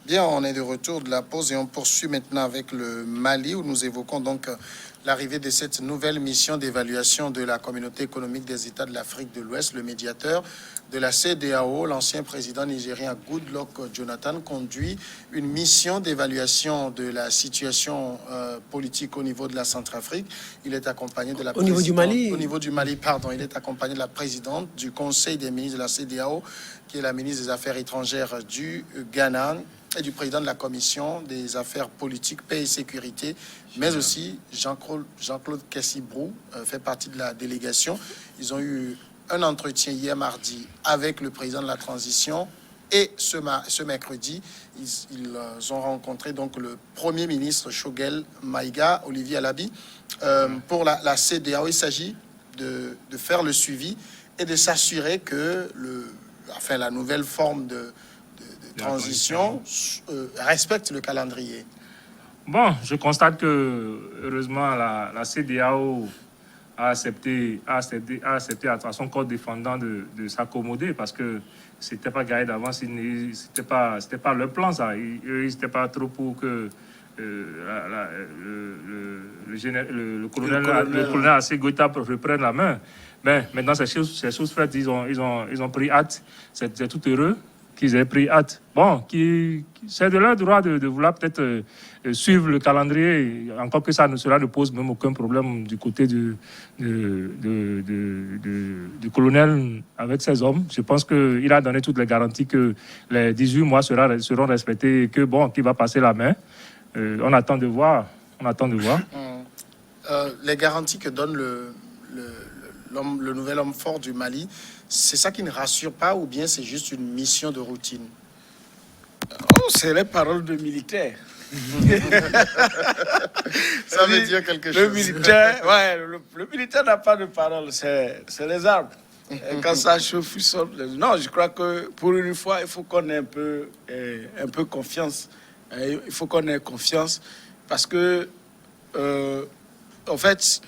Bien, on est de retour de la pause et on poursuit maintenant avec le Mali où nous évoquons donc l'arrivée de cette nouvelle mission d'évaluation de la communauté économique des États de l'Afrique de l'Ouest. Le médiateur de la CEDEAO, l'ancien président nigérien Goodluck Jonathan, conduit une mission d'évaluation de la situation politique au niveau de la Centrafrique. Il est accompagné de la Au niveau du Mali. Au niveau du Mali, pardon. Il est accompagné de la présidente du Conseil des ministres de la CEDEAO, qui est la ministre des Affaires étrangères du Ghana, et du président de la commission des affaires politiques, paix et sécurité, mais aussi Jean-Claude Kessibrou fait partie de la délégation. Ils ont eu un entretien hier mardi avec le président de la transition et ce mercredi, ils ont rencontré donc le premier ministre Choguel Maïga, Olivier Alabi, pour la CEDEAO. Il s'agit de faire le suivi et de s'assurer que la nouvelle forme de transition respecte le calendrier. Bon, je constate que, heureusement, la CEDEAO a accepté à son corps défendant de s'accommoder parce que c'était pas gagné d'avance, c'était pas leur plan, ça. Ils n'étaient pas trop pour que le colonel Assimi Goïta reprenne la main. Mais maintenant, ces choses faites, ils ont pris hâte. C'est tout heureux qu'ils aient pris hâte. Bon, c'est de leur droit de vouloir peut-être suivre le calendrier, encore que ça ne pose même aucun problème du côté du colonel avec ses hommes. Je pense qu'il a donné toutes les garanties que les 18 mois seront respectés et que, bon, qu'il va passer la main. On attend de voir. Les garanties que donne le nouvel homme fort du Mali, c'est ça qui ne rassure pas ou bien c'est juste une mission de routine? C'est les paroles de militaires. Ça veut dire quelque chose. Le militaire n'a pas de parole, c'est les armes. Et quand ça chauffe, il sort. Non, je crois que pour une fois, il faut qu'on ait un peu confiance. Il faut qu'on ait confiance parce que, en fait,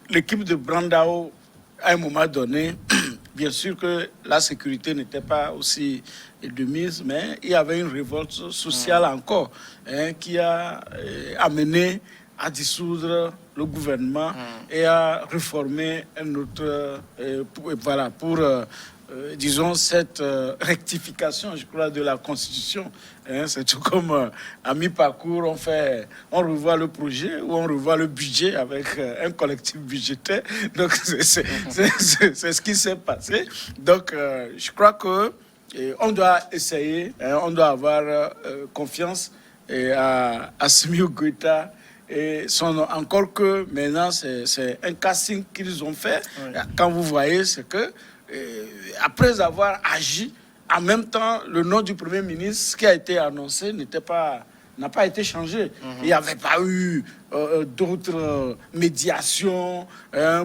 l'équipe de Brandao, à un moment donné, bien sûr que la sécurité n'était pas aussi de mise, mais il y avait une révolte sociale encore qui a amené à dissoudre le gouvernement et à réformer un autre, disons, cette rectification, je crois, de la Constitution. C'est tout comme à mi-parcours, on revoit le projet ou on revoit le budget avec un collectif budgétaire. Donc, c'est ce qui s'est passé. Donc, je crois que on doit essayer, on doit avoir confiance à Assimi Goïta. Et encore que maintenant, c'est un casting qu'ils ont fait. Oui. Quand vous voyez, c'est que après avoir agi, en même temps, le nom du Premier ministre qui a été annoncé n'a pas été changé. Il n'y avait pas eu d'autres médiations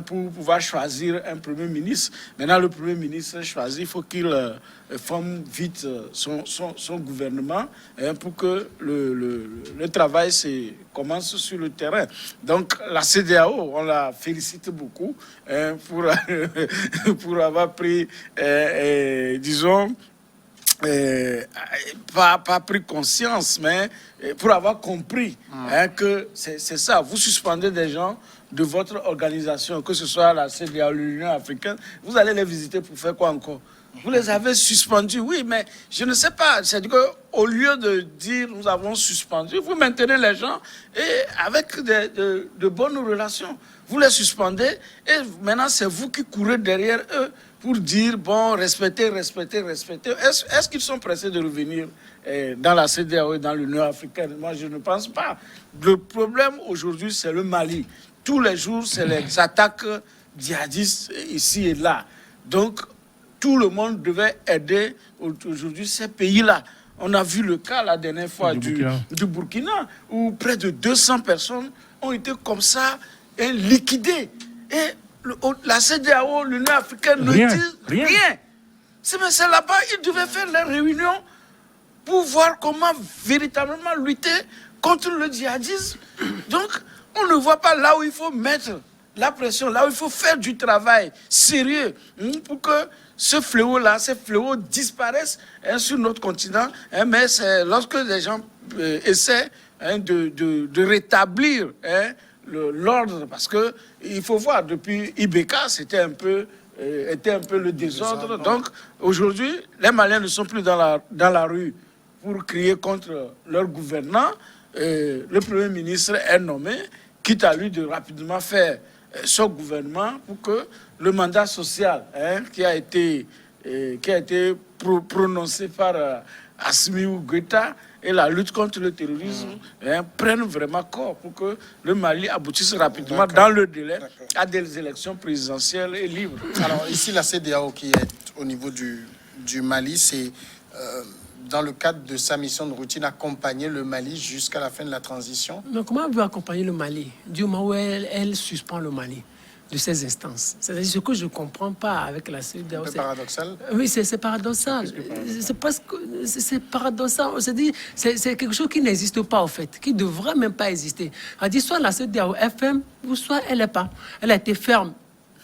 pour pouvoir choisir un Premier ministre. Maintenant, le Premier ministre choisi, il faut qu'il forme vite son gouvernement pour que le travail commence sur le terrain. Donc, la CEDEAO, on la félicite beaucoup pour avoir pris, disons, pas pris conscience, mais pour avoir compris que c'est ça. Vous suspendez des gens de votre organisation, que ce soit la CEDEAO, l'Union africaine, vous allez les visiter pour faire quoi encore? Vous les avez suspendus, oui, mais je ne sais pas. C'est-à-dire qu'au lieu de dire nous avons suspendu, vous maintenez les gens et avec de bonnes relations. Vous les suspendez et maintenant c'est vous qui courez derrière eux pour dire, bon, respectez. Est-ce qu'ils sont pressés de revenir dans la CEDEAO et dans l'Union africaine? Moi, je ne pense pas. Le problème aujourd'hui, c'est le Mali. Tous les jours, c'est les attaques djihadistes ici et là. Donc, tout le monde devait aider aujourd'hui ces pays-là. On a vu le cas la dernière fois du Burkina, où près de 200 personnes ont été comme ça liquidées. Et la CEDEAO, l'Union africaine ne disent rien. C'est là-bas, ils devaient faire les réunions pour voir comment véritablement lutter contre le djihadisme. Donc, on ne voit pas là où il faut mettre la pression, là où il faut faire du travail sérieux pour que ce fléau-là, ces fléaux disparaissent sur notre continent, mais c'est lorsque les gens essaient de rétablir l'ordre, parce que il faut voir, depuis Ibeka, c'était un peu le désordre. Donc aujourd'hui, les Maliens ne sont plus dans la rue pour crier contre leur gouvernant. Le Premier ministre est nommé, quitte à lui de rapidement faire son gouvernement pour que le mandat social qui a été prononcé par Assimi Goïta et la lutte contre le terrorisme prennent vraiment corps pour que le Mali aboutisse rapidement dans le délai à des élections présidentielles et libres. Alors ici, la CEDEAO qui est au niveau du Mali, c'est dans le cadre de sa mission de routine, accompagner le Mali jusqu'à la fin de la transition. Mais comment elle veut accompagner le Mali du moment où elle suspend le Mali de ces instances? C'est-à-dire ce que je ne comprends pas avec la CEDEAO. C'est paradoxal. Oui, c'est paradoxal. C'est paradoxal. On se dit, c'est quelque chose qui n'existe pas, en fait, qui ne devrait même pas exister. On dit soit la CEDEAO est ferme, ou soit elle n'est pas. Elle a été ferme.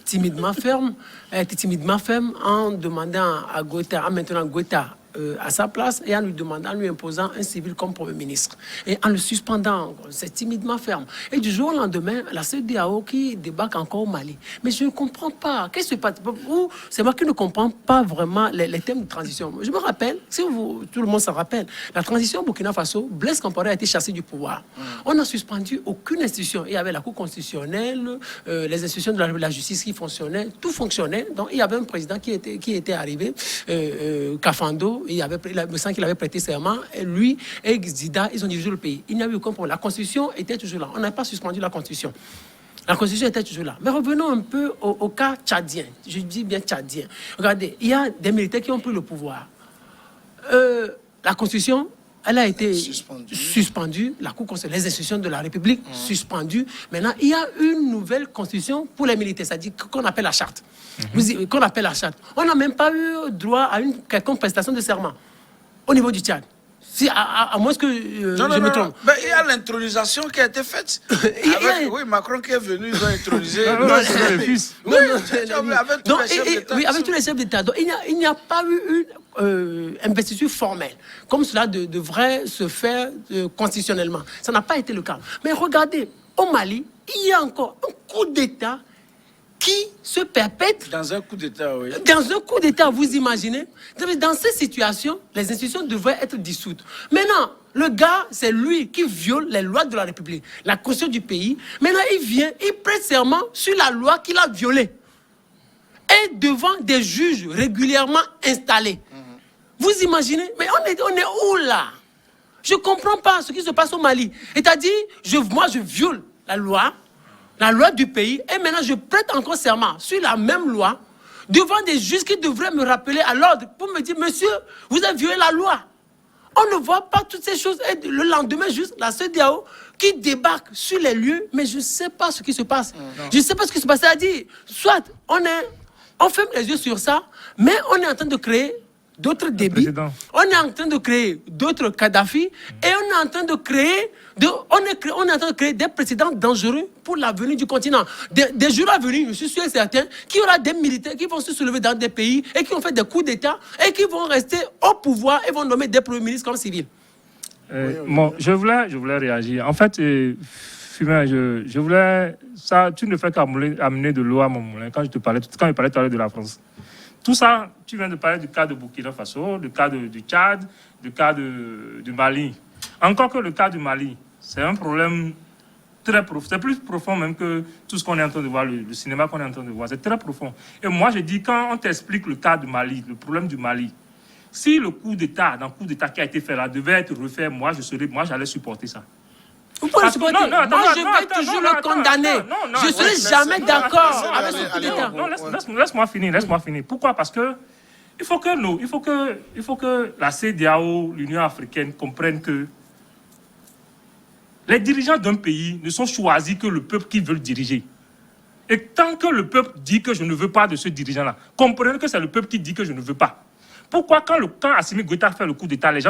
Timidement ferme. Elle a été timidement ferme en demandant à Goïta, en maintenant Goïta à sa place et en lui imposant un civil comme Premier ministre. Et en le suspendant, c'est timidement ferme. Et du jour au lendemain, la CEDEAO qui débarque encore au Mali. Mais je ne comprends pas. Qu'est-ce qui se passe? C'est moi qui ne comprends pas vraiment les thèmes de transition. Je me rappelle, tout le monde s'en rappelle, la transition au Burkina Faso, Blaise Compaoré a été chassé du pouvoir. On n'a suspendu aucune institution. Il y avait la Cour constitutionnelle, les institutions de la justice qui fonctionnaient, tout fonctionnait. Donc il y avait un président qui était arrivé, Kafando. Il me semble qu'il avait prêté serment. Et lui et Zida, ils ont dirigé le pays. Il n'y a eu aucun problème. La Constitution était toujours là. On n'a pas suspendu la Constitution. La Constitution était toujours là. Mais revenons un peu au cas tchadien. Je dis bien tchadien. Regardez, il y a des militaires qui ont pris le pouvoir. La Constitution, elle a été suspendue. La Cour constitutionnelle, les institutions de la République suspendues. Maintenant, il y a une nouvelle constitution pour les militaires, c'est-à-dire qu'on appelle la charte. Qu'on appelle la charte. On n'a même pas eu droit à une quelconque prestation de serment au niveau du Tchad. Si, à moins que je me trompe. Ben, il y a l'intronisation qui a été faite. Oui, Macron qui est venu, ils ont intronisé. C'est le fils. Avec tous les chefs d'État. Donc, il n'y a pas eu une investiture formelle, comme cela devrait se faire constitutionnellement. Ça n'a pas été le cas. Mais regardez, au Mali, il y a encore un coup d'État qui se perpètre. Dans un coup d'État, oui. Dans un coup d'État, vous imaginez? Dans ces situations, les institutions devraient être dissoutes. Maintenant, le gars, c'est lui qui viole les lois de la République, la constitution du pays. Maintenant, il vient, il prête serment sur la loi qu'il a violée. Et devant des juges régulièrement installés. Vous imaginez? Mais on est où là? Je ne comprends pas ce qui se passe au Mali. C'est-à-dire, moi, je viole la loi du pays, et maintenant je prête encore serment sur la même loi devant des juges qui devraient me rappeler à l'ordre pour me dire, monsieur, vous avez violé la loi. On ne voit pas toutes ces choses. Et le lendemain, juste la CEDEAO qui débarque sur les lieux, mais je ne sais pas ce qui se passe. Je ne sais pas ce qui se passe. C'est-à-dire, soit on ferme les yeux sur ça, mais on est en train de créer d'autres débits. On est en train de créer d'autres Kadhafi et on est en train de créer des précédents dangereux pour l'avenir du continent. Des jours à venir, je suis sûr et certain qu'il y aura des militaires qui vont se soulever dans des pays et qui ont fait des coups d'État et qui vont rester au pouvoir et vont nommer des premiers ministres comme civils. Bon, je voulais réagir. En fait, Fumain, je voulais... Ça, tu ne fais qu'amener de l'eau à mon moulin quand je parlais tout à l'heure de la France. Tout ça, tu viens de parler du cas de Burkina Faso, du cas du Tchad, du cas du Mali. Encore que le cas du Mali, c'est un problème très profond. C'est plus profond même que tout ce qu'on est en train de voir, le cinéma qu'on est en train de voir. C'est très profond. Et moi, je dis, quand on t'explique le cas du Mali, le problème du Mali, si le coup d'État qui a été fait là, devait être refait, moi, j'allais supporter ça. Vous pouvez le supporter. Moi, je vais toujours le condamner. Je ne serai jamais d'accord avec ce coup d'État. Non, laisse-moi finir. Pourquoi? Parce que il faut que la CEDEAO, l'Union africaine, comprennent que les dirigeants d'un pays ne sont choisis que le peuple qui veut le diriger. Et tant que le peuple dit que je ne veux pas de ce dirigeant-là, comprenez que c'est le peuple qui dit que je ne veux pas. Pourquoi quand Assimi Goïta fait le coup d'État, la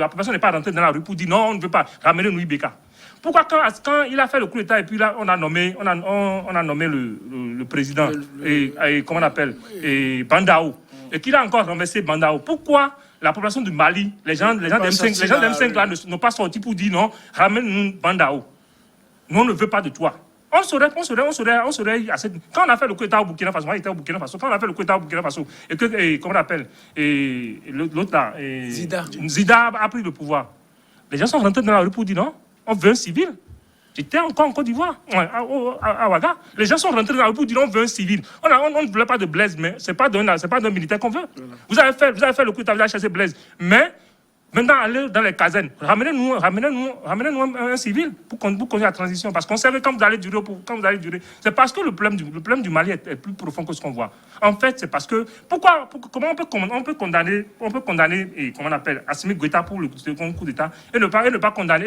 population n'est pas rentrée dans la rue pour dire non, on ne veut pas ramener Ibeka? Pourquoi quand il a fait le coup d'État et puis là on a nommé le président comment on appelle et Bandao et qu'il a encore renversé Bandao, pourquoi la population du Mali, les gens de M5 là n'ont pas sorti pour dire non, ramène-nous Bandao. Nous, on ne veut pas de toi. On serait assez... Quand on a fait le coup d'État au Burkina Faso, moi j'étais au Burkina Faso, quand on a fait le coup d'État au Burkina Faso, et que, comment on appelle, et l'autre là, Zida a pris le pouvoir. Les gens sont rentrés dans la rue pour dire non, on veut un civil. J'étais encore en Côte d'Ivoire, à Ouaga. Les gens sont rentrés dans la rue pour dire on veut un civil. On ne voulait pas de Blaise, mais ce n'est pas d'un militaire qu'on veut. Vous avez fait le coup d'État, vous avez chassé Blaise. Mais maintenant, allez dans les casernes, ramenez-nous un civil pour conduire la transition. Parce qu'on savait quand vous allez durer. C'est parce que le problème du Mali est plus profond que ce qu'on voit. En fait, c'est parce que comment on peut condamner et comment on appelle Assimi Goïta pour le coup d'État et ne pas condamner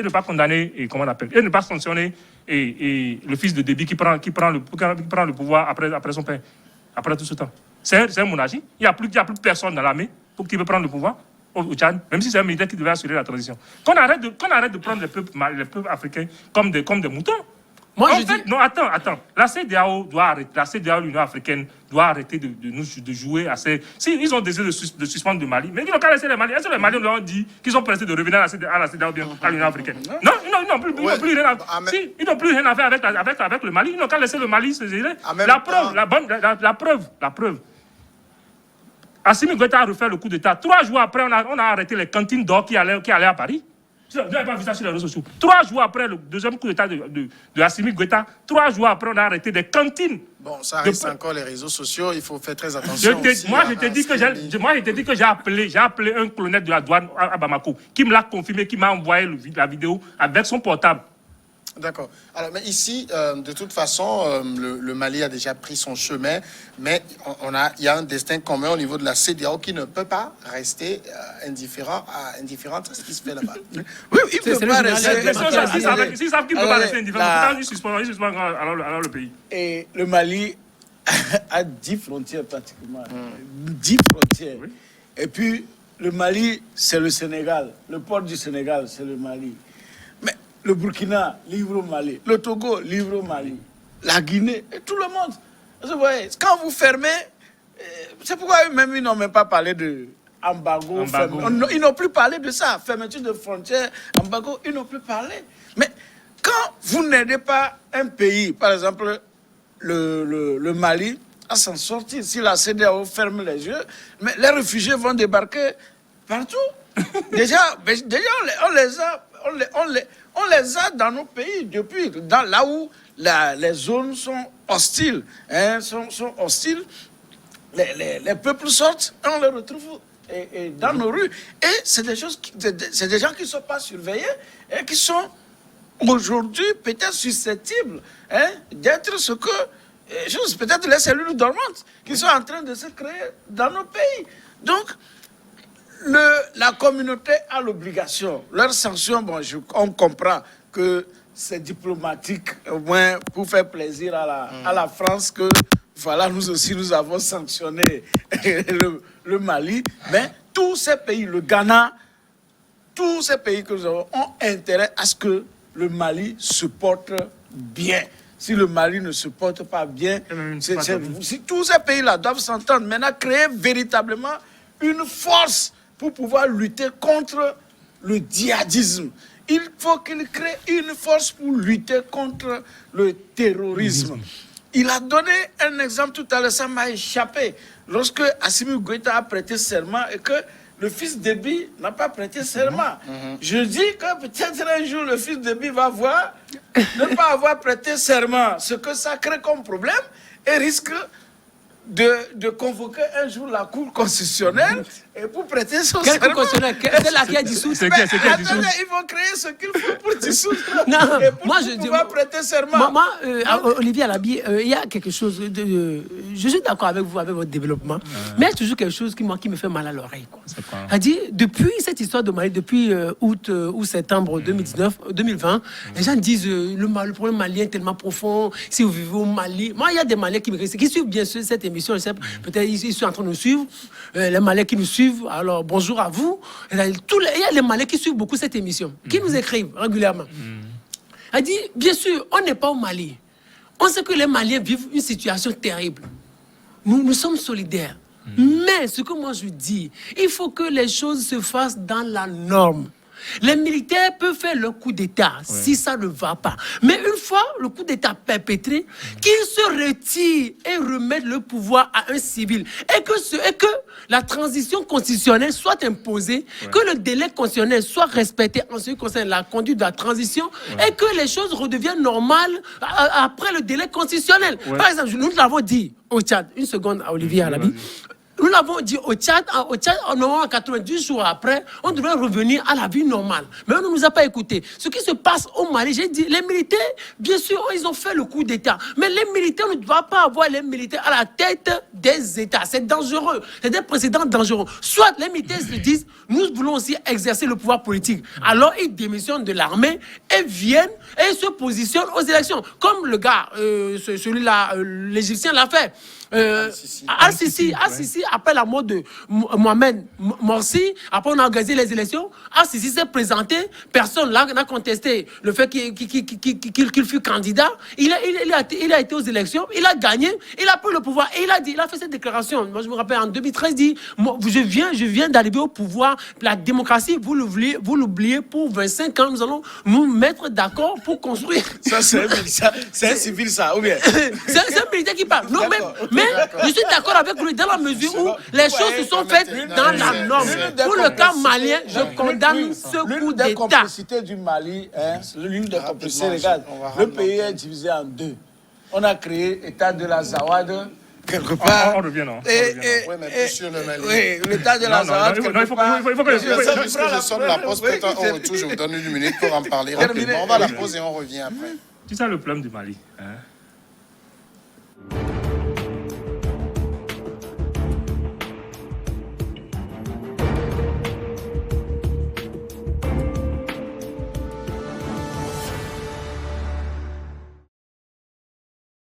et comment on appelle et ne pas sanctionner et le fils de Déby qui prend le pouvoir après son père, après tout ce temps. C'est un monarchie. Il n'y a plus personne dans l'armée qui veut prendre le pouvoir au Tchad, même si c'est un militaire qui devait assurer la transition. Qu'on arrête de prendre les peuples africains comme des moutons. Non, attends. La CEDEAO l'Union africaine, doit arrêter de jouer à ces... Si ils ont décidé de suspendre le Mali, mais ils n'ont qu'à laisser les Maliens. Est-ce que les Maliens leur ont dit qu'ils sont pressés de revenir à la CEDEAO bien à l'Union africaine? Non, ils n'ont plus rien à faire. Si, ils n'ont plus rien à faire avec le Mali. Ils n'ont qu'à laisser le Mali se gérer. La preuve. Assimi Goïta a refait le coup d'État. 3 jours après, on a arrêté les cantines d'or qui allaient à Paris. Vous n'avez pas vu ça sur les réseaux sociaux. 3 jours après le deuxième coup d'État de Assimi Goïta, 3 jours après, on a arrêté des cantines. Bon, ça reste encore les réseaux sociaux, il faut faire très attention. Moi, je t'ai dit que j'ai appelé un colonel de la douane à Bamako, qui me l'a confirmé, qui m'a envoyé la vidéo avec son portable. D'accord. Alors, mais ici, de toute façon, le Mali a déjà pris son chemin, mais il y a un destin commun au niveau de la CEDEAO qui ne peut pas rester indifférente à ce qui se fait là-bas. Oui, il ne peut pas rester. S'ils savent qu'il ne peut pas rester indifférent, ils suspendent alors le pays. Et le Mali a 10 frontières pratiquement. 10 frontières. Oui. Et puis, le Mali, c'est le Sénégal. Le port du Sénégal, c'est le Mali. Le Burkina, livre au Mali. Le Togo, livre au Mali. La Guinée, et tout le monde. Vous voyez, quand vous fermez, c'est pourquoi eux-mêmes, ils n'ont même pas parlé de embargo. Ils n'ont plus parlé de ça. Fermeture de frontières, embargo, ils n'ont plus parlé. Mais quand vous n'aidez pas un pays, par exemple, le Mali, à s'en sortir, si la CEDEAO ferme les yeux, mais les réfugiés vont débarquer partout. Déjà on les a dans nos pays depuis, là où les zones sont hostiles. Sont hostiles. Les peuples sortent et on les retrouve dans nos rues. Et c'est des gens qui ne sont pas surveillés et qui sont aujourd'hui peut-être susceptibles d'être ce que... peut-être les cellules dormantes qui sont en train de se créer dans nos pays. Donc, la communauté a l'obligation. Leurs sanctions, on comprend que c'est diplomatique, au moins pour faire plaisir à la France, que voilà, nous aussi, nous avons sanctionné le Mali. Mais tous ces pays, le Ghana, tous ces pays que nous avons, ont intérêt à ce que le Mali se porte bien. Si le Mali ne se porte pas bien, si tous ces pays-là doivent s'entendre, maintenant créer véritablement une force pour pouvoir lutter contre le djihadisme. Il faut qu'il crée une force pour lutter contre le terrorisme. Il a donné un exemple tout à l'heure, ça m'a échappé. Lorsque Assimi Goïta a prêté serment et que le fils Déby n'a pas prêté serment. Je dis que peut-être un jour le fils Déby va voir ne pas avoir prêté serment, ce que ça crée comme problème et risque de convoquer un jour la Cour constitutionnelle et pour prêter son serment. Quelle Cour constitutionnelle? C'est là qui a dissous. Attendez, ils vont créer ce qu'il faut pour dissoudre. Non, et pour pouvoir prêter serment. Moi, Olivier Alabi, il y a quelque chose de... Je suis d'accord avec vous, avec votre développement, mais il y a toujours quelque chose qui me fait mal à l'oreille. C'est-à-dire, depuis cette histoire de Mali, depuis août ou septembre 2020, les gens disent le problème malien est tellement profond, si vous vivez au Mali... Moi, il y a des Maliens qui suivent bien sûr cette émission. Peut-être ils sont en train de nous suivre, les Maliens qui nous suivent, alors bonjour à vous. Il y a les Maliens qui suivent beaucoup cette émission, qui nous écrivent régulièrement. Elle dit, bien sûr, on n'est pas au Mali. On sait que les Maliens vivent une situation terrible. Nous sommes solidaires. Mais ce que moi je dis, il faut que les choses se fassent dans la norme. Les militaires peuvent faire le coup d'État si ça ne va pas. Mais une fois le coup d'État perpétré, qu'ils se retirent et remettent le pouvoir à un civil. Et que la transition constitutionnelle soit imposée, que le délai constitutionnel soit respecté en ce qui concerne la conduite de la transition et que les choses redeviennent normales après le délai constitutionnel. Par exemple, nous l'avons dit au Tchad, une seconde à Olivier Alabi. Nous l'avons dit au Tchad, normalement 90 jours après, on devrait revenir à la vie normale. Mais on ne nous a pas écoutés. Ce qui se passe au Mali, j'ai dit, les militaires, bien sûr, ils ont fait le coup d'État. Mais les militaires, on ne doit pas avoir les militaires à la tête des États. C'est dangereux. C'est des précédents dangereux. Soit les militaires se disent, nous voulons aussi exercer le pouvoir politique. Alors ils démissionnent de l'armée et viennent et se positionnent aux élections. Comme le gars, celui-là, l'Égyptien l'a fait. Al-Sisi, après la mort de Mohamed Morsi, après on a organisé les élections, Al-Sisi s'est présenté, personne là n'a contesté le fait qu'il fut candidat, il a été aux élections, il a gagné, il a pris le pouvoir et il a fait cette déclaration. Moi je me rappelle en 2013, il dit, moi, je viens d'arriver au pouvoir, la démocratie, vous l'oubliez pour 25 ans, nous allons nous mettre d'accord pour construire. Ça c'est un civil ça, ou bien c'est un militaire qui parle. Non, mais je suis d'accord avec lui dans la mesure où les choses se sont faites dans la norme. Pour le cas malien, je condamne ce coup l'une des d'État. complicités du Mali, l'une des complicités, regarde, le pays est divisé en deux. On a créé l'État de la Zawad, quelque part. On revient, non? Oui, mais plus sur le Mali. Oui, l'État de la Zawad, quelque part. Il faut que Puisque je sors de la pause, peut-être au retour, je vous donne une minute pour en parler rapidement. On va à la pause et on revient après. Tu sais le problème du Mali, hein?